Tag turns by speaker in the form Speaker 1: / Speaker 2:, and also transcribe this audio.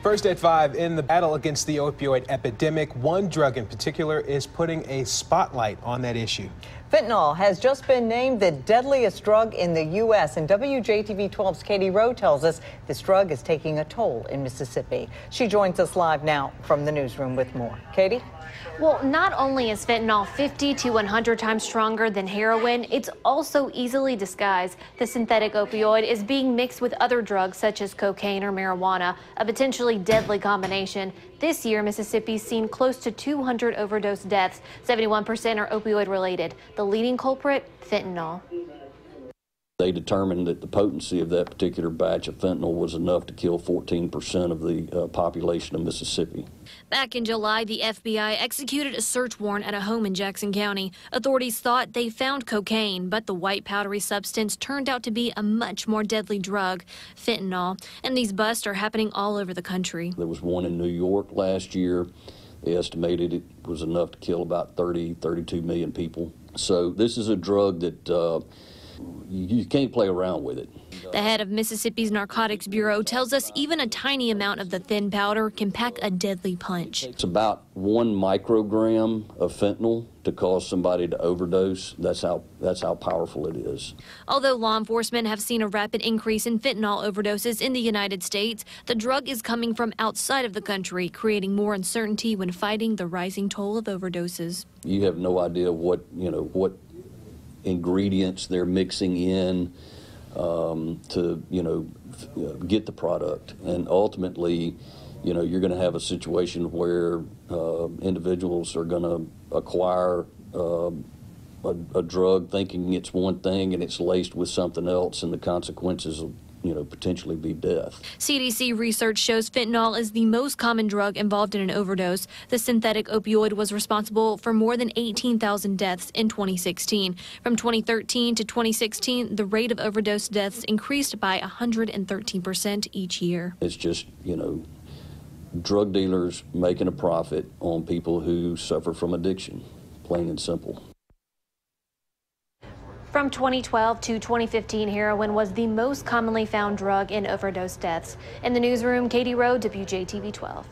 Speaker 1: First at 5, in the battle against the opioid epidemic, one drug in particular is putting a spotlight on that issue.
Speaker 2: Fentanyl has just been named the deadliest drug in the U.S. and WJTV 12's Katie Rowe tells us this drug is taking a toll in Mississippi. She joins us live now from the newsroom with more. Katie?
Speaker 3: Well, not only is fentanyl 50 to 100 times stronger than heroin, it's also easily disguised. The synthetic opioid is being mixed with other drugs such as cocaine or marijuana, a potentially deadly combination. This year, Mississippi's seen close to 200 overdose deaths. 71% are opioid related. The leading culprit, fentanyl.
Speaker 4: They determined that the potency of that particular batch of fentanyl was enough to kill 14% of the population of Mississippi.
Speaker 3: Back in July, the FBI executed a search warrant at a home in Jackson County. Authorities thought they found cocaine, but the white powdery substance turned out to be a much more deadly drug, fentanyl. And these busts are happening all over the country. There was one in New York last year. They estimated it was enough to kill about 32 million people. So this is a drug that you can't play around with it. The head of Mississippi's Narcotics Bureau tells us even a tiny amount of the thin powder can pack a deadly punch.
Speaker 4: It's about 1 microgram of fentanyl to cause somebody to overdose. That's how powerful it is.
Speaker 3: Although law enforcement have seen a rapid increase in fentanyl overdoses in the United States, the drug is coming from outside of the country, creating more uncertainty when fighting the rising toll of overdoses.
Speaker 4: You have no idea what ingredients they're mixing in to get the product, and ultimately you're going to have a situation where individuals are going to acquire a drug thinking it's one thing and it's laced with something else, and the consequences will potentially be death.
Speaker 3: CDC research shows fentanyl is the most common drug involved in an overdose. The synthetic opioid was responsible for more than 18,000 deaths in 2016. From 2013 to 2016, the rate of overdose deaths increased by 113% each year.
Speaker 4: It's just, drug dealers making a profit on people who suffer from addiction, plain and simple.
Speaker 3: From 2012 to 2015, heroin was the most commonly found drug in overdose deaths. In the newsroom, Katie Rowe, WJTV 12.